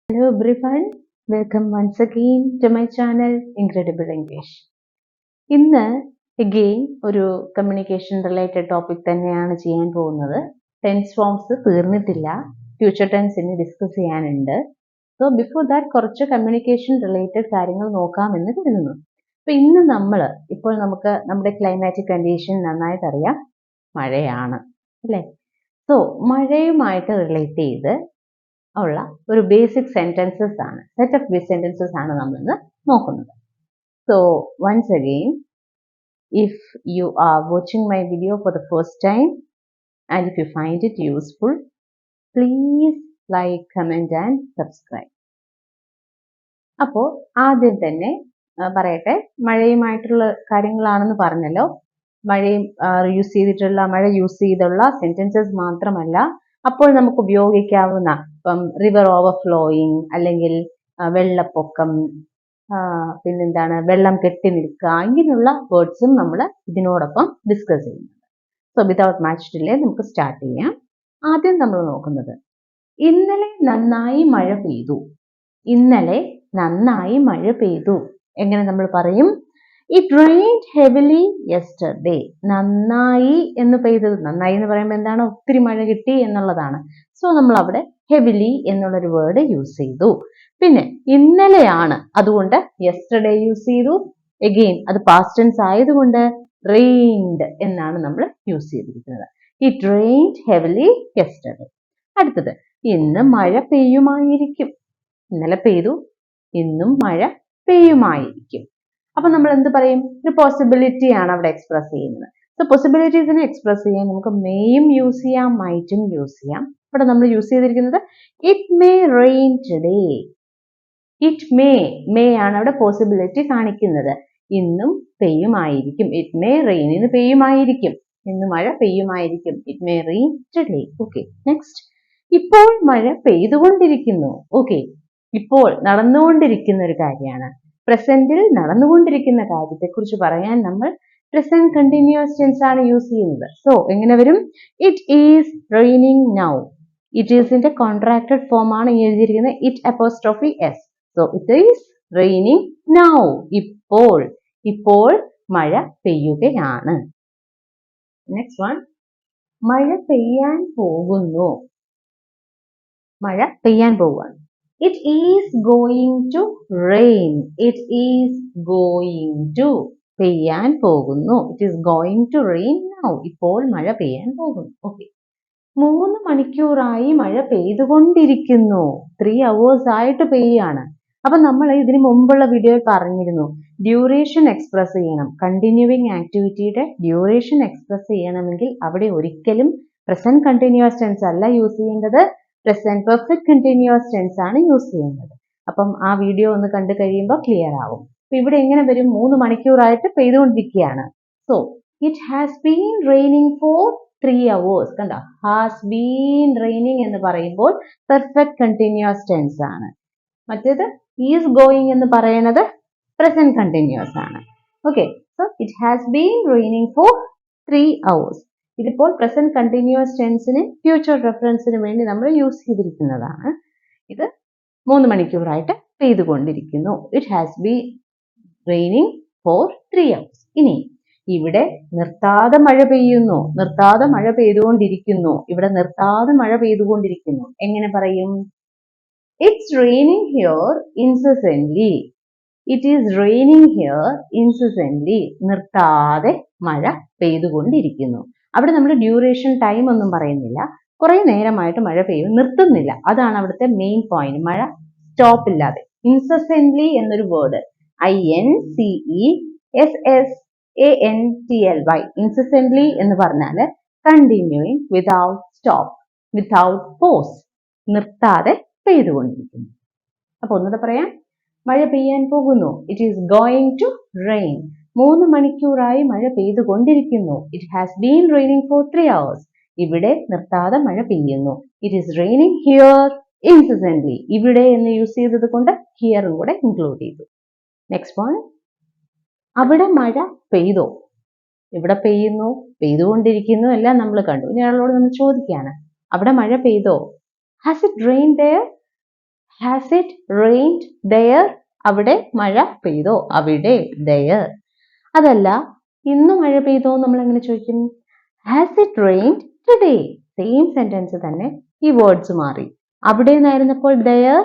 Hello everyone, welcome once again to my channel Incredible English. ഇന്ന് again ഒരു communication related topic തന്നെയാണ് ചെയ്യാൻ പോകുന്നത്. ടെൻസ് ഫോംസ് തീർന്നിട്ടില്ല, ഫ്യൂച്ചർ ടെൻസ് ഇനി ഡിസ്കസ് ചെയ്യാനുണ്ട്. സോ ബിഫോർ ദാറ്റ് കുറച്ച് കമ്മ്യൂണിക്കേഷൻ റിലേറ്റഡ് കാര്യങ്ങൾ നോക്കാമെന്ന് കരുതുന്നു. അപ്പോൾ ഇന്ന് ഇപ്പോൾ നമുക്ക് നമ്മുടെ ക്ലൈമാറ്റിക് കണ്ടീഷൻ നന്നായിട്ട് അറിയാം, മഴയാണ് അല്ലേ? സോ മഴയുമായിട്ട് റിലേറ്റ് ചെയ്ത് ഉള്ള ഒരു ബേസിക് സെന്റൻസസ് ആണ്, സെറ്റ് ഓഫ് സെന്റൻസസ് ആണ് നമ്മൾ ഇന്ന് നോക്കുന്നത്. So once again, if you are watching my video for the first time and if you find it useful, please like, comment and subscribe. അപ്പോൾ ആദ്യം തന്നെ പറയട്ടെ, മഴയുമായിട്ടുള്ള കാര്യങ്ങളാണെന്ന് പറഞ്ഞല്ലോ. മഴ യൂസ് ചെയ്തുള്ള സെന്റൻസസ് മാത്രമല്ല, അപ്പോൾ നമുക്ക് ഉപയോഗിക്കാവുന്ന ഇപ്പം റിവർ ഓവർഫ്ലോയിങ് അല്ലെങ്കിൽ വെള്ളപ്പൊക്കം, പിന്നെന്താണ് വെള്ളം കെട്ടി നിൽക്കുക, ഇങ്ങനെയുള്ള വേർഡ്സും നമ്മൾ ഇതിനോടൊപ്പം ഡിസ്കസ് ചെയ്യുന്നുണ്ട്. സോ വിതൗട്ട് മച്ച് ഡിലേ നമുക്ക് സ്റ്റാർട്ട് ചെയ്യാം. ആദ്യം നമ്മൾ നോക്കുന്നത് ഇന്നലെ നന്നായി മഴ പെയ്തു. ഇന്നലെ നന്നായി മഴ പെയ്തു എങ്ങനെ നമ്മൾ പറയും? It rained heavily yesterday. നന്നായി എന്ന് പെയ്തത്, നന്നായി എന്ന് പറയുമ്പോൾ എന്താണ്? ഒത്തിരി മഴ കിട്ടി എന്നുള്ളതാണ്. സോ നമ്മൾ അവിടെ ഹെവിലി എന്നുള്ളൊരു വേർഡ് യൂസ് ചെയ്തു. പിന്നെ ഇന്നലെയാണ്, അതുകൊണ്ട് യെസ്റ്റർഡേ യൂസ് ചെയ്തു. എഗെയിൻ അത് പാസ്റ്റ് ടെൻസ് ആയതുകൊണ്ട് റെയിൻഡ് എന്നാണ് നമ്മൾ യൂസ് ചെയ്തിരിക്കുന്നത്. It rained heavily yesterday. അടുത്തത് ഇന്ന് മഴ പെയ്യുമായിരിക്കും. ഇന്നലെ പെയ്തു, ഇന്നും മഴ പെയ്യുമായിരിക്കും. അപ്പൊ നമ്മൾ എന്ത് പറയും? ഒരു പോസിബിലിറ്റി ആണ് അവിടെ എക്സ്പ്രസ് ചെയ്യുന്നത്. സോ പോസിബിലിറ്റീസിനെ എക്സ്പ്രസ് ചെയ്യാൻ നമുക്ക് മേയും യൂസ് ചെയ്യാം, മൈറ്റും യൂസ് ചെയ്യാം. ഇവിടെ നമ്മൾ യൂസ് ചെയ്തിരിക്കുന്നത് it may rain today. It may ആണ് അവിടെ പോസിബിലിറ്റി കാണിക്കുന്നത്. ഇന്നും പെയ്യുമായിരിക്കും. ഇറ്റ് മേ റെയിൻ, ഇന്ന് പെയ്യുമായിരിക്കും, ഇന്ന് മഴ പെയ്യുമായിരിക്കും. It may rain today. Okay, next ഇപ്പോൾ മഴ പെയ്തുകൊണ്ടിരിക്കുന്നു. ഓക്കെ, ഇപ്പോൾ നടന്നുകൊണ്ടിരിക്കുന്ന ഒരു കാര്യമാണ്. പ്രസന്റിൽ നടന്നുകൊണ്ടിരിക്കുന്ന കാര്യത്തെക്കുറിച്ച് പറയാൻ നമ്മൾ പ്രസന്റ് കണ്ടിന്യൂസ് ടെൻസ് ആണ് യൂസ് ചെയ്യുന്നത്. സോ എങ്ങനെ വരും? It is raining now. It ഈസിന്റെ കോൺട്രാക്റ്റഡ് ഫോം ആണ് എഴുതിയിരിക്കുന്നത്, it apostrophe S. So it is raining now. ഇപ്പോൾ മഴ പെയ്യുകയാണ്. നെക്സ്റ്റ് വൺ, മഴ പെയ്യാൻ പോകുന്നു. മഴ പെയ്യാൻ പോവുകയാണ്. It is going to rain. It is going to പെയ്യാൻ പോകുന്നു. It is going to rain now. ഇപ്പോൾ മഴ പെയ്യാൻ പോകുന്നു. ഓക്കെ, 3 മണിക്കൂറായി മഴ പെയ്തുകൊണ്ടിരിക്കുന്നു. 3 hours ആയിട്ട് പെയ്യാണ്. അപ്പൊ നമ്മൾ ഇതിന് മുമ്പുള്ള വീഡിയോയിൽ പറഞ്ഞിരുന്നു, ഡ്യൂറേഷൻ എക്സ്പ്രസ് ചെയ്യണം. കണ്ടിന്യൂവിങ് ആക്ടിവിറ്റിയുടെ ഡ്യൂറേഷൻ എക്സ്പ്രസ് ചെയ്യണമെങ്കിൽ അവിടെ ഒരിക്കലും പ്രസന്റ് കണ്ടിന്യൂസ് ടെൻസ് അല്ല യൂസ് ചെയ്യേണ്ടത്, പ്രസന്റ് പെർഫെക്റ്റ് കണ്ടിന്യൂസ് ടെൻസ് ആണ് യൂസ് ചെയ്യുന്നത്. അപ്പം ആ വീഡിയോ ഒന്ന് കണ്ടു കഴിയുമ്പോൾ ക്ലിയർ ആവും. അപ്പൊ ഇവിടെ എങ്ങനെ വരും? 3 മണിക്കൂറായിട്ട് പെയ്തുകൊണ്ടിരിക്കുകയാണ്. So it has been raining for 3 hours. കണ്ടോ, ഹാസ് ബീൻ റെയിനിങ് എന്ന് പറയുമ്പോൾ പെർഫെക്റ്റ് കണ്ടിന്യൂസ് ടെൻസ് ആണ്. മറ്റേത് ഈസ് ഗോയിങ് എന്ന് പറയുന്നത് പ്രസന്റ് കണ്ടിന്യൂസ് ആണ്. Okay, so it has been raining for 3 hours. ഇതിപ്പോൾ പ്രസന്റ് കണ്ടിന്യൂസ് ടെൻസിന് ഫ്യൂച്ചർ റെഫറൻസിന് വേണ്ടി നമ്മൾ യൂസ് ചെയ്തിരിക്കുന്നതാണ്. ഇത് 3 മണിക്കൂറായിട്ട് പെയ്തുകൊണ്ടിരിക്കുന്നു. It has been raining for 3 hours. ഇനി ഇവിടെ നിർത്താതെ മഴ പെയ്യുന്നു, നിർത്താതെ മഴ പെയ്തുകൊണ്ടിരിക്കുന്നു. ഇവിടെ നിർത്താതെ മഴ പെയ്തുകൊണ്ടിരിക്കുന്നു എങ്ങനെ പറയും? It's raining here incessantly. It is raining here incessantly. നിർത്താതെ മഴ പെയ്തുകൊണ്ടിരിക്കുന്നു. അവിടെ നമ്മൾ ഡ്യൂറേഷൻ ടൈം ഒന്നും പറയുന്നില്ല, കുറെ നേരമായിട്ട് മഴ പെയ്യും, നിർത്തുന്നില്ല. അതാണ് അവിടുത്തെ മെയിൻ പോയിന്റ്. മഴ സ്റ്റോപ്പ് ഇല്ലാതെ. incessantly എന്നൊരു വേർഡ്, incessantly, incessantly എന്ന് പറഞ്ഞാൽ continuing without stop, without pause, നിർത്താതെ പെയ്തുകൊണ്ടിരിക്കുന്നു. അപ്പൊ ഒന്നുകൂടെ പറയാം, മഴ പെയ്യാൻ പോകുന്നു. It is going to rain. 3 മണിക്കൂറായി മഴ പെയ്തുകൊണ്ടിരിക്കുന്നു. It has been raining for 3 hours. ഇവിടെ നിർത്താതെ മഴ പെയ്യുന്നു. It is raining here incessantly. ഇവിടെ എന്ന് യൂസ് ചെയ്തത് കൊണ്ട് ഹിയറും കൂടെ ഇൻക്ലൂഡ് ചെയ്തു. നെക്സ്റ്റ് വൺ, അവിടെ മഴ പെയ്തോ? ഇവിടെ പെയ്യുന്നു, പെയ്തുകൊണ്ടിരിക്കുന്നു, എല്ലാം നമ്മൾ കണ്ടു. ഇനി അയാളോട് നമ്മൾ ചോദിക്കുകയാണ്, അവിടെ മഴ പെയ്തോ? Has it rained there? Has it rained there? അവിടെ മഴ പെയ്തോ? അവിടെ there. അതല്ല ഇന്ന് മഴ പെയ്തോ നമ്മൾ എങ്ങനെ ചോദിക്കും? Has it rained today? Same sentence തന്നെ ഈ വേർഡ്സ് മാറി. അവിടെ നിന്നായിരുന്നപ്പോൾ there,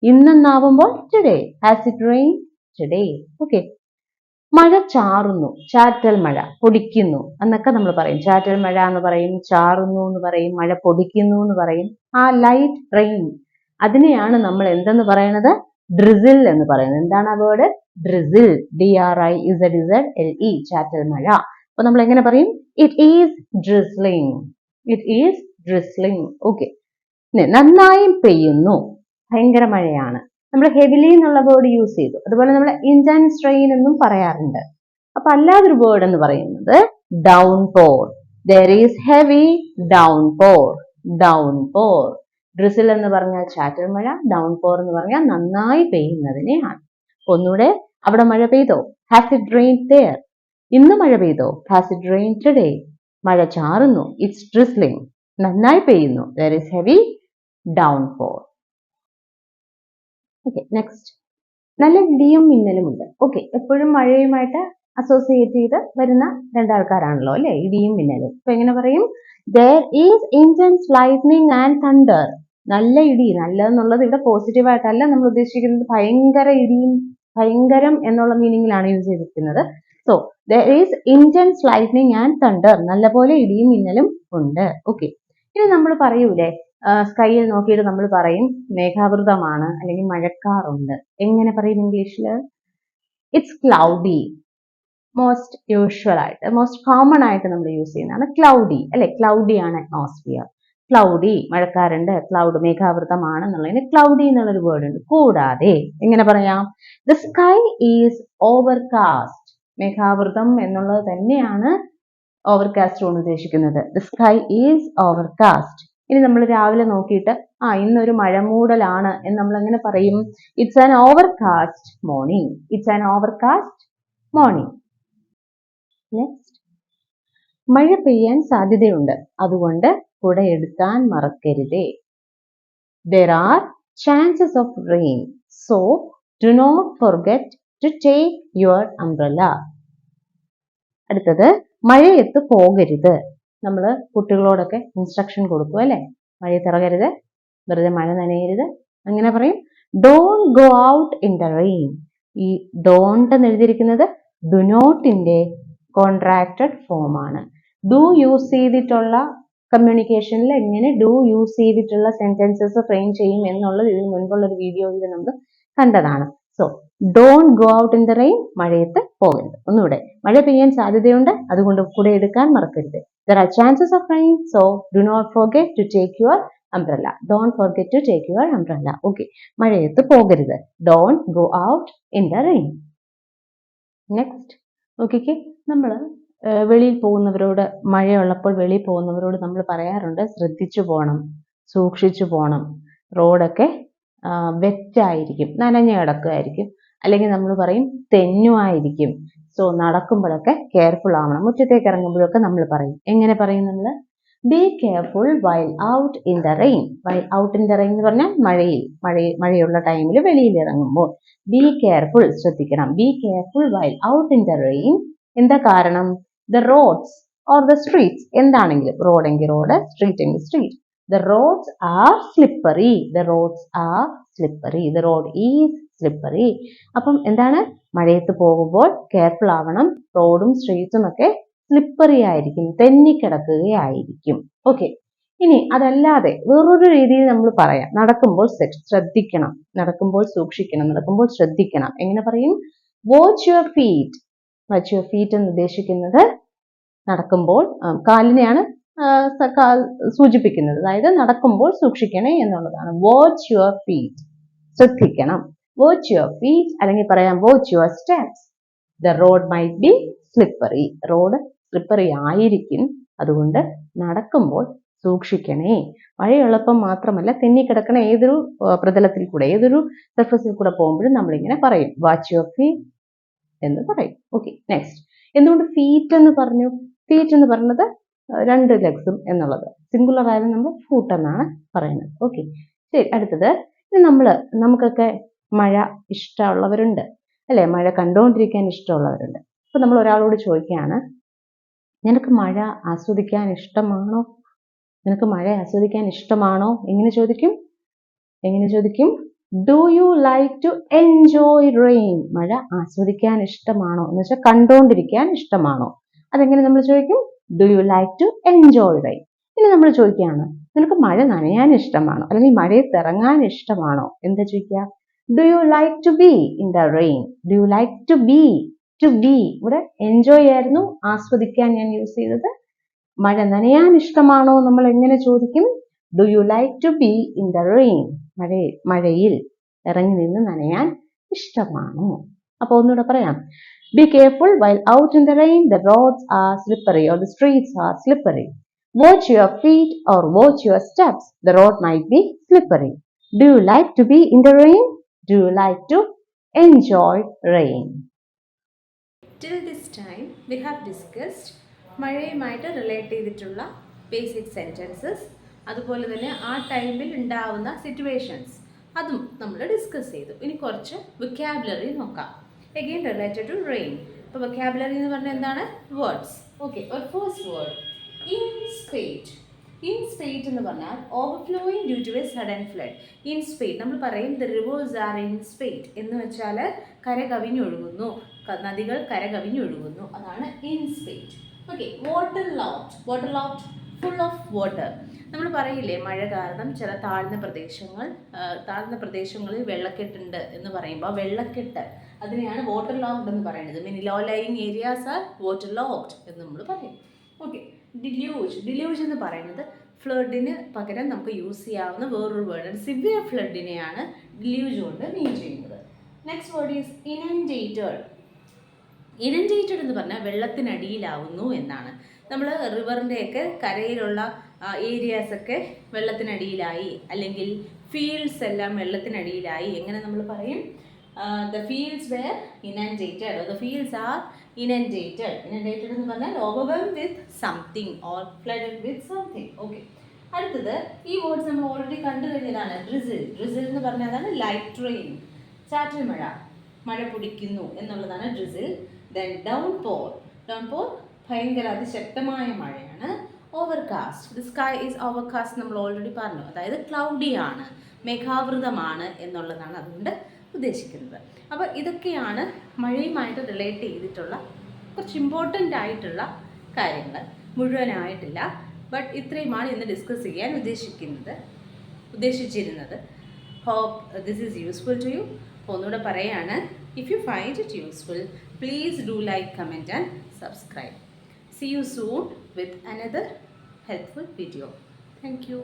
ഇന്നെന്നാവുമ്പോൾ today. Has it rained today? Okay. മഴ ചാറുന്നു, ചാറ്റൽ മഴ, പൊടിക്കുന്നു എന്നൊക്കെ നമ്മൾ പറയും. ചാറ്റൽ മഴ എന്ന് പറയും, ചാറുന്നു എന്ന് പറയും, മഴ പൊടിക്കുന്നു എന്ന് പറയും. ആ ലൈറ്റ് റെയിൻ അതിനെയാണ് നമ്മൾ എന്തെന്ന് പറയുന്നത്? ഡ്രിസിൽ എന്ന് പറയുന്നത്. എന്താണ് ആ വേർഡ്? ഡ്രിസിൽ. DRIZZLE, ചാറ്റൽ മഴ. അപ്പൊ നമ്മൾ എങ്ങനെ പറയും? It is drizzling. It is drizzling. Okay. നന്നായി പെയ്യുന്നു, ഭയങ്കര മഴയാണ്. നമ്മൾ ഹെവിലി എന്നുള്ള വേർഡ് യൂസ് ചെയ്തു. അതുപോലെ നമ്മൾ ഇന്റൻസ് റെയിൻ എന്നും പറയാറുണ്ട്. അപ്പൊ അല്ലാതൊരു വേർഡ് എന്ന് പറയുന്നത് downpour. There is heavy downpour. Downpour. Drizzle എന്ന് പറഞ്ഞാൽ ചാറ്റൽ മഴ, ഡൗൺ പോർ എന്ന് പറഞ്ഞാൽ നന്നായി പെയ്യുന്നതിനെയാണ്. ഒന്നുകൂടെ, അവിടെ മഴ പെയ്തോ? Has it rained there? ഇന്ന് മഴ പെയ്തോ? Has it rained today? മഴ ചാറുന്നു. It's drizzling. നന്നായി പെയ്യുന്നു. There is heavy downpour. Okay, next. നല്ല ഇടിയും മിന്നലും ഉണ്ട്. ഓക്കെ, എപ്പോഴും മഴയുമായിട്ട് അസോസിയേറ്റ് ചെയ്ത് വരുന്ന രണ്ടാൾക്കാരാണല്ലോ അല്ലെ, ഇടിയും മിന്നലും. അപ്പൊ എങ്ങനെ പറയും? There is intense lightning and thunder. നല്ല ഇടി, നല്ല എന്നുള്ളത് ഇവിടെ പോസിറ്റീവ് ആയിട്ടല്ല നമ്മൾ ഉദ്ദേശിക്കുന്നത്. ഭയങ്കര ഇടിയും, ഭയങ്കരം എന്നുള്ള മീനിങ്ങിലാണ് യൂസ് ചെയ്തിരിക്കുന്നത്. So there is intense lightning and thunder. നല്ല പോലെ ഇടിയും മിന്നലും ഉണ്ട്. ഓക്കെ, ഇനി നമ്മൾ പറയൂലേ, സ്കൈയിൽ നോക്കിയിട്ട് നമ്മൾ പറയും മേഘാവൃതമാണ് അല്ലെങ്കിൽ മഴക്കാറുണ്ട്. എങ്ങനെ പറയും ഇംഗ്ലീഷിൽ? It's cloudy. മോസ്റ്റ് യൂഷ്വൽ ആയിട്ട്, മോസ്റ്റ് കോമൺ ആയിട്ട് നമ്മൾ യൂസ് ചെയ്യുന്നതാണ് ക്ലൗഡി അല്ലെ. ക്ലൗഡി ആണ് അറ്റ്മോസ്ഫിയർ. ക്ലൗഡി, മഴക്കാറുണ്ട്. ക്ലൗഡ്, മേഘാവൃതമാണ് എന്നുള്ളതിന് ക്ലൗഡി എന്നുള്ളൊരു വേർഡ് ഉണ്ട്. കൂടാതെ എങ്ങനെ പറയാം? The sky is overcast. മേഘാവൃതം എന്നുള്ളത് തന്നെയാണ് ഓവർകാസ്റ്റ് കൊണ്ട് ഉദ്ദേശിക്കുന്നത്. The sky is overcast. ഇനി നമ്മൾ രാവിലെ നോക്കിയിട്ട് ഇന്നൊരു മഴമൂടലാണ് എന്ന് നമ്മൾ എങ്ങനെ പറയും? It's an overcast morning. It's an overcast morning. Next, മഴ പെയ്യാൻ സാധ്യതയുണ്ട്, അതുകൊണ്ട് കുട എടുക്കാൻ മറക്കരുതേ. There are chances of rain, so do not forget to take your umbrella. അടുത്തത്, മഴയത്ത് പോകരുത്. നമ്മൾ കുട്ടികളോടൊക്കെ ഇൻസ്ട്രക്ഷൻ കൊടുക്കും അല്ലെ, മഴയത്ത് ഇറങ്ങരുത്, വെറുതെ മഴ നനയരുത്. അങ്ങനെ പറയും, don't go out in the rain. ഈ ഡോണ്ട് എന്ന് എഴുതിയിരിക്കുന്നത് ഡു നോട്ടിന്റെ കോൺട്രാക്റ്റഡ് ഫോം ആണ്. ഡു യൂസ് ചെയ്തിട്ടുള്ള കമ്മ്യൂണിക്കേഷനിൽ എങ്ങനെ ഡു യൂസ് ചെയ്തിട്ടുള്ള സെന്റൻസസ് ഫ്രെയിം ചെയ്യും എന്നുള്ളത് ഇതിന് മുൻപുള്ള ഒരു വീഡിയോയിൽ നമ്മൾ കണ്ടതാണ്. So don't go out in the rain, മഴയത്ത് പോകരുത്. ഒന്നുകൂടെ, മഴ പെയ്യാൻ സാധ്യതയുണ്ട്, അതുകൊണ്ട് കുട എടുക്കാൻ മറക്കരുത്. There are chances of rain, so do not forget to take your umbrella. Don't forget to take your umbrella. Okay, മഴയത്ത് പോകരുത്. Don't go out in the rain. Next, നോക്കിക്കേ, നമ്മൾ വെളിയിൽ പോകുന്നവരോട്, മഴയുള്ളപ്പോൾ വെളിയിൽ പോകുന്നവരോട് നമ്മൾ പറയാറുണ്ട് ശ്രദ്ധിച്ചു പോകണം, സൂക്ഷിച്ചു പോകണം. റോഡൊക്കെ വെറ്റായിരിക്കും, നനഞ്ഞു കിടക്കുകയായിരിക്കും, അല്ലെങ്കിൽ നമ്മൾ പറയും തെന്നുമായിരിക്കും. സോ നടക്കുമ്പോഴൊക്കെ കെയർഫുൾ ആവണം. മുറ്റത്തേക്ക് ഇറങ്ങുമ്പോഴൊക്കെ നമ്മൾ പറയും. എങ്ങനെ പറയും നമ്മൾ? Be careful while out in the rain. While out in the rain എന്ന് പറഞ്ഞാൽ മഴയുള്ള ടൈമിൽ വെളിയിൽ ഇറങ്ങുമ്പോൾ ബി കെയർഫുൾ, ശ്രദ്ധിക്കണം. Be careful while out in the rain. എന്താ കാരണം? The roads or the streets, എന്താണെങ്കിലും, റോഡ് എങ്കിൽ റോഡ്, സ്ട്രീറ്റ് എങ്കിൽ street. The roads are slippery. The roads are slippery. The road is slippery. അപ്പം എന്താണ്? മഴയത്ത് പോകുമ്പോൾ കെയർഫുൾ ആവണം. റോഡും സ്ട്രീറ്റ്സും ഒക്കെ സ്ലിപ്പറി ആയിരിക്കും, തെന്നിക്കിടക്കുകയായിരിക്കും. ഓക്കെ, ഇനി അതല്ലാതെ വേറൊരു രീതിയിൽ നമ്മൾ പറയാം. നടക്കുമ്പോൾ ശ്രദ്ധിക്കണം, നടക്കുമ്പോൾ സൂക്ഷിക്കണം, നടക്കുമ്പോൾ ശ്രദ്ധിക്കണം. എങ്ങനെ പറയും? Watch your feet. Watch your feet എന്ന് ഉദ്ദേശിക്കുന്നത് നടക്കുമ്പോൾ കാലിനെയാണ് സൂചിപ്പിക്കുന്നത്. അതായത് നടക്കുമ്പോൾ സൂക്ഷിക്കണേ എന്നുള്ളതാണ്. വാച്ച് യുവർ ഫീറ്റ്, ശ്രദ്ധിക്കണം. വാച്ച് യുവർ ഫീറ്റ്, അല്ലെങ്കിൽ പറയാം watch your steps. The road might be slippery. Road slippery ആയിരിക്കും, അതുകൊണ്ട് നടക്കുമ്പോൾ സൂക്ഷിക്കണേ. മഴയുള്ളപ്പം മാത്രമല്ല, തെന്നിക്കിടക്കണ ഏതൊരു പ്രതലത്തിൽ കൂടെ, ഏതൊരു സർഫസിൽ കൂടെ പോകുമ്പോഴും നമ്മളിങ്ങനെ പറയും, വാച്ച് യുവർ ഫീറ്റ് എന്ന് പറയും. Okay, next. എന്തുകൊണ്ട് ഫീറ്റ് എന്ന് പറഞ്ഞു? ഫീറ്റ് എന്ന് പറഞ്ഞത് രണ്ട് ലെഗ്സും എന്നുള്ളത്. സിംഗുലർ ആയാലും നമ്മൾ ഫൂട്ട് എന്നാണ് പറയുന്നത്. ഓക്കെ, ശരി. അടുത്തത്, ഇനി നമുക്കൊക്കെ മഴ ഇഷ്ടമുള്ളവരുണ്ട് അല്ലേ? മഴ കണ്ടുകൊണ്ടിരിക്കാൻ ഇഷ്ടമുള്ളവരുണ്ട്. അപ്പോൾ നമ്മൾ ഒരാളോട് ചോദിക്കുകയാണ്, നിനക്ക് മഴ ആസ്വദിക്കാൻ ഇഷ്ടമാണോ? നിനക്ക് മഴ ആസ്വദിക്കാൻ ഇഷ്ടമാണോ? എങ്ങനെ ചോദിക്കും? Do you like to enjoy rain? മഴ ആസ്വദിക്കാൻ ഇഷ്ടമാണോ എന്ന് വെച്ചാൽ കണ്ടുകൊണ്ടിരിക്കാൻ ഇഷ്ടമാണോ? അതെങ്ങനെ നമ്മൾ ചോദിക്കും? Do you like to enjoy rain. ഇനി നമ്മൾ ചോദിക്കുകയാണ്, നിനക്ക് മഴ നനയാൻ ഇഷ്ടമാണോ? അല്ലെങ്കിൽ മഴയത്ത് ഇറങ്ങാൻ ഇഷ്ടമാണോ? എന്താ ചോദിക്കുക? Do you like to be in the rain? Do you like to be? ഇവിടെ എൻജോയ് ആയിരുന്നു, ആസ്വദിക്കാൻ ഞാൻ യൂസ് ചെയ്തത്. മഴ നനയാൻ ഇഷ്ടമാണോ നമ്മൾ എങ്ങനെ ചോദിക്കും? Do you like to be in the rain? മഴയിൽ ഇറങ്ങി നിന്ന് നനയാൻ ഇഷ്ടമാണോ? അപ്പോൾ ഒന്നുകൂടെ പറയാം. Be careful while out in the rain. The roads are slippery or the streets are slippery. Watch your feet or watch your steps. The road might be slippery. Do you like to be in the rain? Do you like to enjoy rain? Till this time we have discussed മഴയുമായിട്ട് relate ചെയ്തിട്ടുള്ള basic sentences, അതുപോലെ തന്നെ ആ ടൈമിൽ ഉണ്ടാവുന്ന situations, അതും നമ്മൾ discuss ചെയ്തു. ഇനി കുറച്ച് വൊക്കാബുലറി നോക്കാം. Again related to rain. ഇപ്പോൾ വൊക്കാബുലറി എന്ന് പറഞ്ഞാൽ എന്താണ്? വേർഡ്സ്. ഓക്കെ, ഒരു first word in spate. In spate എന്ന് പറഞ്ഞാൽ overflowing due to a sudden flood. In spate നമ്മൾ പറയും the rivers are in spate എന്ന് വെച്ചാൽ കര കവിഞ്ഞൊഴുകുന്നു, നദികൾ കര കവിഞ്ഞൊഴുകുന്നു, അതാണ് in spate. Okay, water logged. Water logged, full of water. നമ്മൾ പറയില്ലേ മഴ കാരണം ചില താഴ്ന്ന പ്രദേശങ്ങളിൽ വെള്ളക്കെട്ടുണ്ട് എന്ന് പറയുമ്പോൾ വെള്ളക്കെട്ട് അതിനെയാണ് വാട്ടർ ലോക്ഡ് എന്ന് പറയുന്നത്. Mean low lying areas are water logged എന്ന് നമ്മൾ പറയും. ഓക്കെ, ഡില്യൂജ് എന്ന് പറയുന്നത് ഫ്ലഡിന് പകരം നമുക്ക് യൂസ് ചെയ്യാവുന്ന വേറൊരു വേർഡാണ്. സിവിയർ ഫ്ലഡിനെയാണ് ഡില്യൂജ് കൊണ്ട് മീൻ ചെയ്യുന്നത്. Next word is inundated. Inundated എന്ന് പറഞ്ഞാൽ വെള്ളത്തിനടിയിലാവുന്നു എന്നാണ്. നമ്മൾ റിവറിൻ്റെയൊക്കെ കരയിലുള്ള ഏരിയാസൊക്കെ വെള്ളത്തിനടിയിലായി, അല്ലെങ്കിൽ ഫീൽഡ്സ് എല്ലാം വെള്ളത്തിനടിയിലായി. എങ്ങനെ നമ്മൾ പറയും? The fields were inundated, the fields are inundated. Inundated എന്ന് പറഞ്ഞാൽ overwhelmed with something or flooded with something. Okay, അടുത്തത് ഈ വേർഡ്സ് നമ്മൾ ഓൾറെഡി കണ്ടു കഴിഞ്ഞതാണ്. ഡ്രിസിൽ. ഡ്രിസിൽ എന്ന് പറഞ്ഞാൽ അതാണ് ലൈറ്റ് റെയിൻ, ചാറ്റൽ മഴ പൊടിക്കുന്നു എന്നുള്ളതാണ് ഡ്രിസിൽ. ദെൻ ഡൗൺപോർ. ഡൗൺപോർ ഭയങ്കര അതിശക്തമായ മഴയാണ്. Overcast. The sky is overcast നമ്മൾ ഓൾറെഡി പറഞ്ഞു, അതായത് ക്ലൗഡി ആണ്, മേഘാവൃതമാണ് എന്നുള്ളതാണ് അതുകൊണ്ട് ഉദ്ദേശിക്കുന്നത്. അപ്പോൾ ഇതൊക്കെയാണ് മഴയുമായിട്ട് റിലേറ്റ് ചെയ്തിട്ടുള്ള കുറച്ച് ഇമ്പോർട്ടൻ്റ് ആയിട്ടുള്ള കാര്യങ്ങൾ. മുഴുവനായിട്ടില്ല, ബട്ട് ഇത്രയുമാണ് ഇന്ന് ഡിസ്കസ് ചെയ്യാൻ ഉദ്ദേശിച്ചിരുന്നത്. Hope this is useful to you. ഒന്നുകൂടെ പറയാണ്, if you find it useful, please do like, comment and subscribe. See you soon with another helpful video. Thank you.